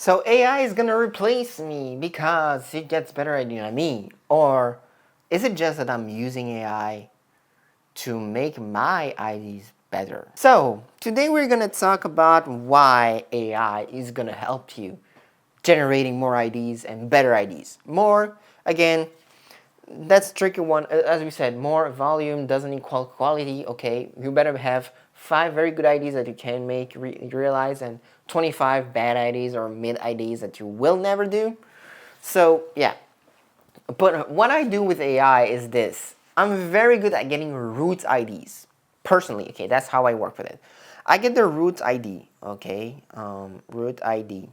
So AI is gonna replace me because it gets better idea than me, or is it just that I'm using AI to make my IDs better? So today we're gonna talk about why AI is gonna help you generating more IDs and better IDs. More, again, that's a tricky one. As we said, more volume doesn't equal quality. Okay, you better have 5 very good IDs that you can make realize, and 25 bad IDs or mid IDs that you will never do. So yeah, but what I do with AI is this. I'm very good at getting root IDs. Personally, okay, that's how I work with it. I get the root ID, okay, root ID.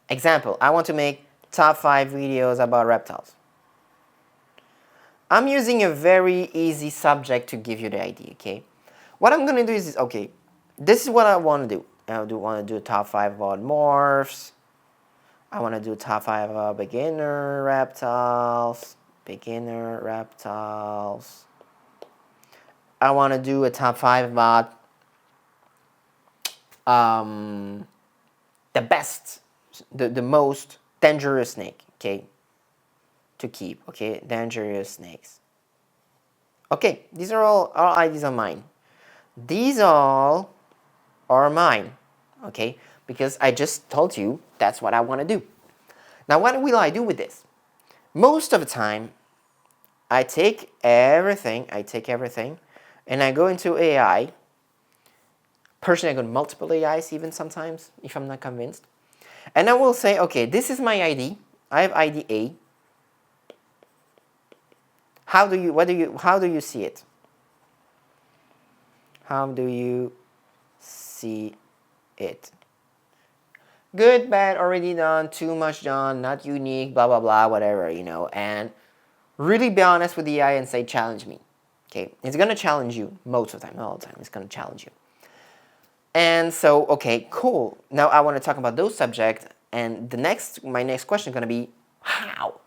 Example, I want to make top 5 videos about reptiles. I'm using a very easy subject to give you the idea, okay? What I'm gonna do is, okay, this is what I want to do. I want to do top 5 about morphs. I want to do top 5 about beginner reptiles. I want to do a top 5 about the best, the most dangerous snake, okay? To keep, okay? Dangerous snakes. Okay, these are all IDs of mine. These all are mine, okay? Because I just told you that's what I want to do. Now, what will I do with this? Most of the time, I take everything, and I go into AI. Personally, I go to multiple AIs even sometimes, if I'm not convinced. And I will say, okay, this is my ID. I have ID A. How do you see it? How do you see it? Good, bad, already done, too much done, not unique, blah, blah, blah, whatever, you know. And really be honest with the AI and say, challenge me. Okay, it's going to challenge you most of the time, not all the time, it's going to challenge you. And so, okay, cool. Now I want to talk about those subjects, and my next question is going to be, how?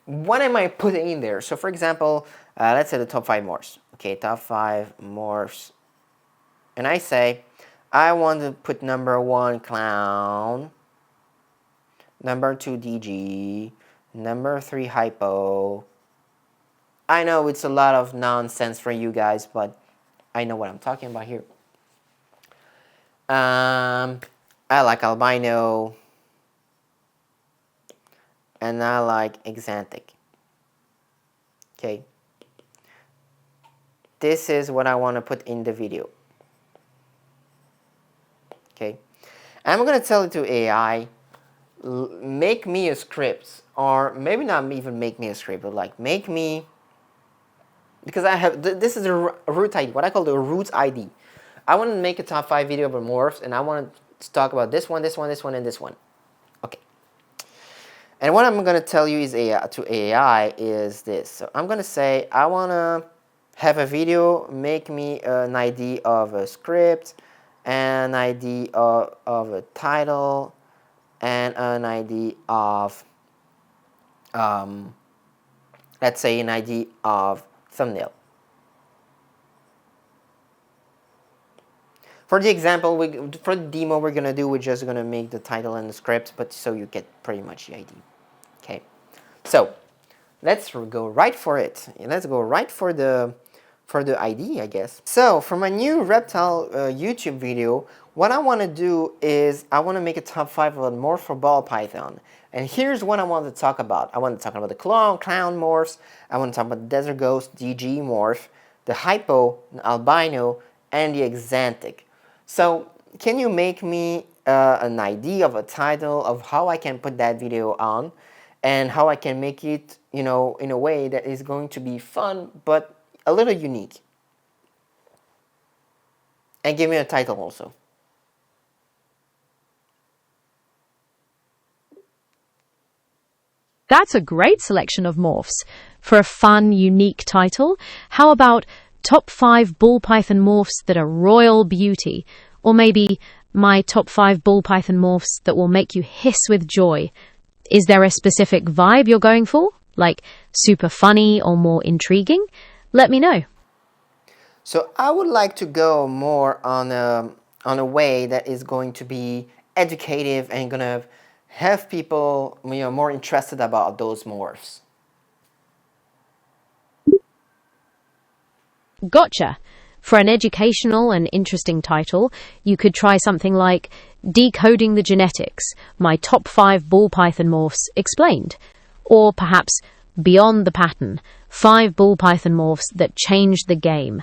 What am I putting in there? So for example, let's say the top 5 morphs. Okay, top 5 morphs. And I say, I want to put number 1 clown, number 2 DG, number 3 hypo. I know it's a lot of nonsense for you guys, but I know what I'm talking about here. I like albino, and I like exantic. Okay. This is what I want to put in the video. Okay. I'm going to tell it to AI, make me a script, or maybe not even make me a script, but like make me, because I have, this is a root ID, what I call the root ID. I want to make a top 5 video about morphs, and I want to talk about this one, and this one. Okay. And what I'm going to tell you is to AI is this. So I'm going to say, I want to have a video, make me an ID of a script, an ID of a title, and an ID of, let's say an ID of thumbnail. For the example, for the demo we're going to do, we're just going to make the title and the script, but so you get pretty much the ID. Okay, so let's go right for it. Let's go right for the ID, I guess. So for my new reptile YouTube video, what I want to do is I want to make a top 5 of morph for ball python. And here's what I want to talk about. I want to talk about the clown morphs. I want to talk about the desert ghost DG morph, the hypo, the albino, and the exantic. So can you make me an idea of a title of how I can put that video on, and how I can make it, you know, in a way that is going to be fun but a little unique? And give me a title also. That's a great selection of morphs. For a fun, unique title, how about Top 5 Ball Python Morphs that are royal beauty? Or maybe my Top 5 Ball Python Morphs that will make you hiss with joy. Is there a specific vibe you're going for? Like super funny or more intriguing? Let me know. So I would like to go more on on a way that is going to be educative and gonna have people, more interested about those morphs. Gotcha. For an educational and interesting title, you could try something like Decoding the Genetics, My Top 5 Ball Python Morphs Explained. Or perhaps Beyond the Pattern, 5 Ball Python Morphs That Changed the Game.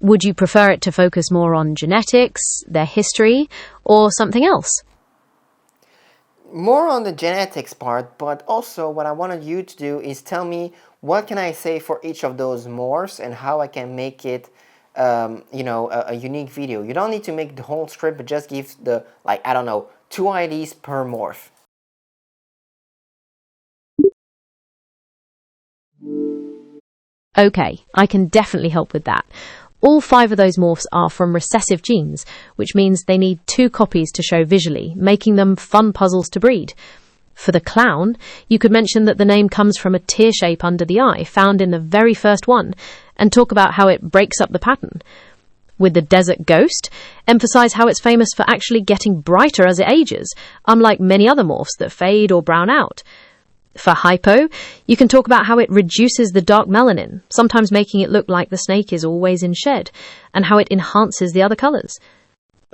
Would you prefer it to focus more on genetics, their history, or something else? More on the genetics part, but also what I wanted you to do is tell me what can I say for each of those morphs and how I can make it a unique video. You don't need to make the whole script, but just give the, like, I don't know, 2 IDs per morph. Okay, I can definitely help with that. All 5 of those morphs are from recessive genes, which means they need 2 copies to show visually, making them fun puzzles to breed. For the clown, you could mention that the name comes from a tear shape under the eye found in the very first one, and talk about how it breaks up the pattern. With the desert ghost, emphasize how it's famous for actually getting brighter as it ages, unlike many other morphs that fade or brown out. For hypo, you can talk about how it reduces the dark melanin, sometimes making it look like the snake is always in shed, and how it enhances the other colors.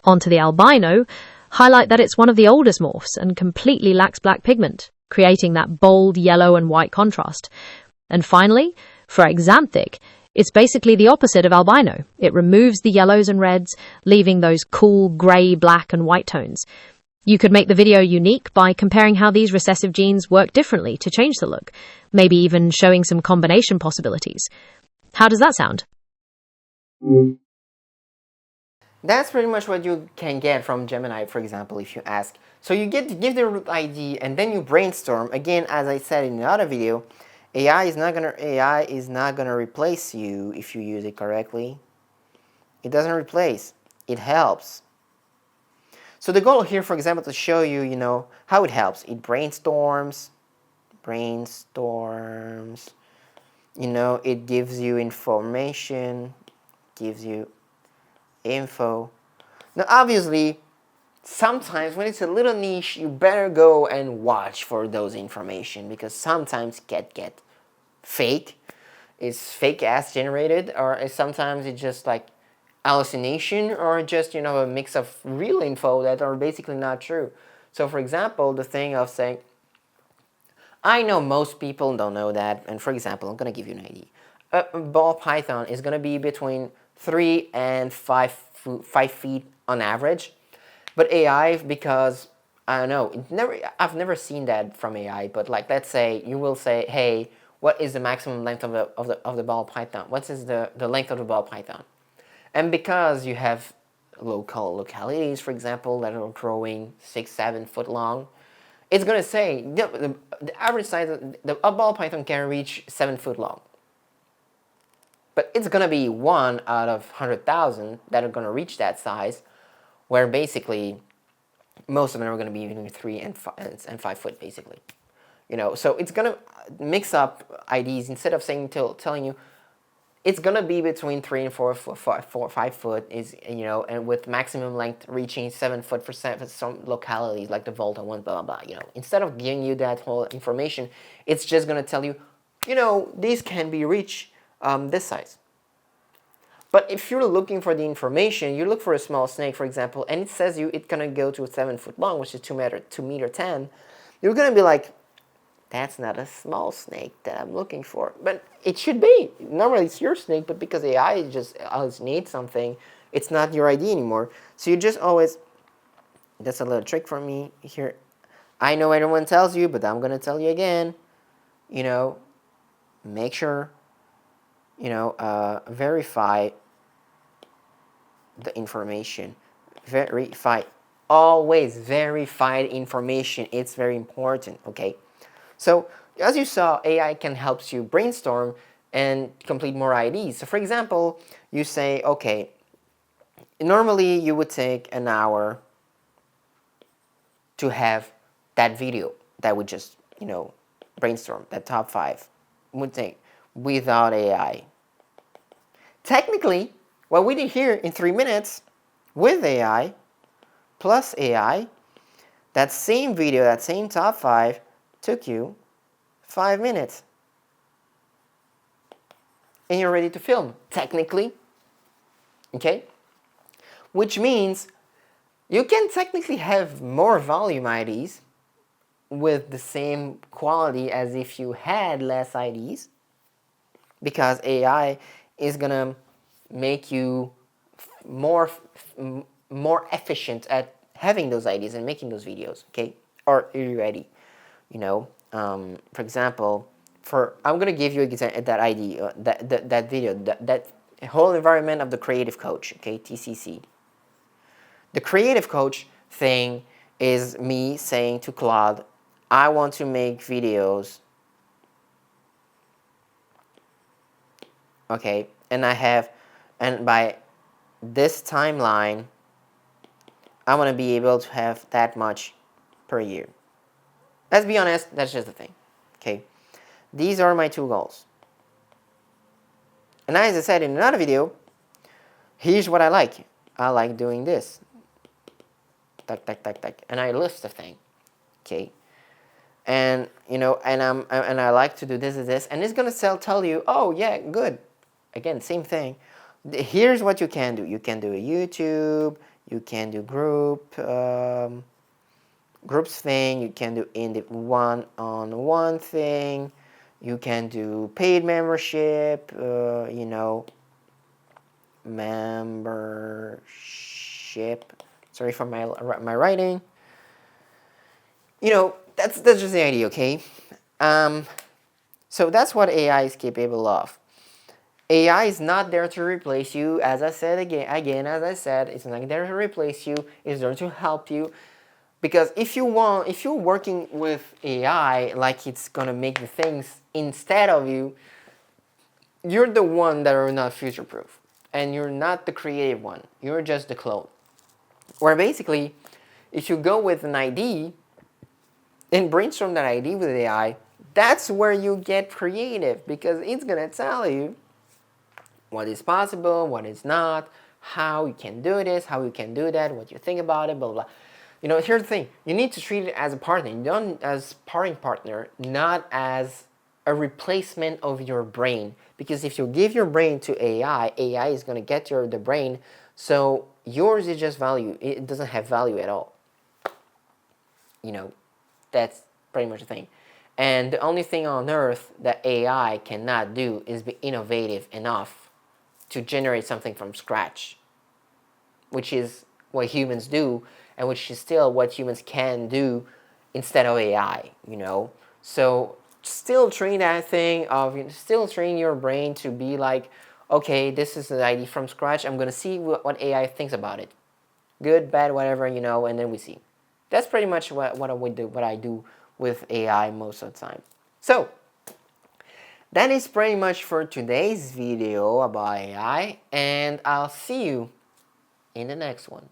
Onto the albino, highlight that it's one of the oldest morphs and completely lacks black pigment, creating that bold yellow and white contrast. And finally, for axanthic, it's basically the opposite of albino. It removes the yellows and reds, leaving those cool grey, black and white tones. You could make the video unique by comparing how these recessive genes work differently to change the look, maybe even showing some combination possibilities. How does that sound? That's pretty much what you can get from Gemini, for example, if you ask. So you get to give the root ID and then you brainstorm. Again, as I said in the other video, AI is not gonna replace you if you use it correctly. It doesn't replace, it helps. So the goal here, for example, to show you, how it helps. It brainstorms, it gives you information, gives you info. Now, obviously, sometimes when it's a little niche, you better go and watch for those information, because sometimes it get fake. It's fake ass generated, or sometimes it's just like hallucination, or just a mix of real info that are basically not true. So for example, the thing of saying, I know most people don't know that, and for example, I'm gonna give you an idea. A ball python is gonna be between 3 and 5 feet on average, but AI, because I don't know, I've never seen that from AI, but like, let's say you will say, hey, what is the maximum length of the ball python? What is the length of the ball python? And because you have localities, for example, that are growing 6-7 foot long, it's going to say the average size of a ball python can reach 7 foot long. But it's going to be 1 out of 100,000 that are going to reach that size, where basically most of them are going to be between 3 and 5 foot, basically. So it's going to mix up IDs. Instead of telling you, it's gonna be between 3 and 5 foot is, and with maximum length reaching 7 foot for some localities like the Volta one, blah blah blah. Instead of giving you that whole information, it's just gonna tell you, these can be reached this size. But if you're looking for the information, you look for a small snake, for example, and it says it's gonna go to 7 foot long, which is 2 meter 10. You're gonna be like, that's not a small snake that I'm looking for. But it should be. Normally it's your snake, but because AI just always needs something, it's not your ID anymore. So you just always, that's a little trick for me here. I know everyone tells you, but I'm going to tell you again, make sure, verify the information. Always verify information. It's very important, okay? So as you saw, AI can help you brainstorm and complete more IDs. So for example, you say, okay, normally you would take an hour to have that video that would just, brainstorm, that top 5 would take without AI. Technically, what we did here in 3 minutes with AI, plus AI, that same video, that same top 5 took you 5 minutes. And you're ready to film, technically. Okay? Which means you can technically have more volume IDs with the same quality as if you had less IDs, because AI is gonna make you more efficient at having those IDs and making those videos. Okay, or are you ready? You know, for example, I'm gonna give you that ID, that video, that whole environment of the creative coach. Okay, TCC. The creative coach thing is me saying to Claude, I want to make videos. Okay, and by this timeline, I want to be able to have that much per year. Let's be honest, that's just the thing. Okay, these are my 2 goals. And as I said in another video, here's what I like. I like doing this. Tac, tac, tac, tac. And I list the thing. Okay. And and I like to do this, and it's gonna tell you, oh yeah, good. Again, same thing. Here's what you can do. You can do a YouTube. You can do groups thing. You can do one-on-one thing. You can do paid membership. Membership. Sorry for my writing. That's just the idea, okay? So that's what AI is capable of. AI is not there to replace you, as I said as I said, it's not there to replace you, it's there to help you. Because if you're working with AI like it's gonna make the things instead of you, you're the one that are not future-proof. And you're not the creative one, you're just the clone. Where basically, if you go with an ID, and brainstorm that idea with AI, that's where you get creative, because it's gonna tell you what is possible, what is not, how you can do this, how you can do that, what you think about it, blah, blah. Here's the thing. You need to treat it as a partner, not as sparring partner, not as a replacement of your brain. Because if you give your brain to AI, AI is gonna get the brain, so yours is just value. It doesn't have value at all. That's pretty much the thing. And the only thing on earth that AI cannot do is be innovative enough to generate something from scratch, which is what humans do, and which is still what humans can do instead of AI, So still train still train your brain to be like, okay, this is the idea from scratch. I'm gonna see what AI thinks about it. Good, bad, whatever, and then we see. That's pretty much what I do with AI most of the time. So that is pretty much for today's video about AI, and I'll see you in the next one.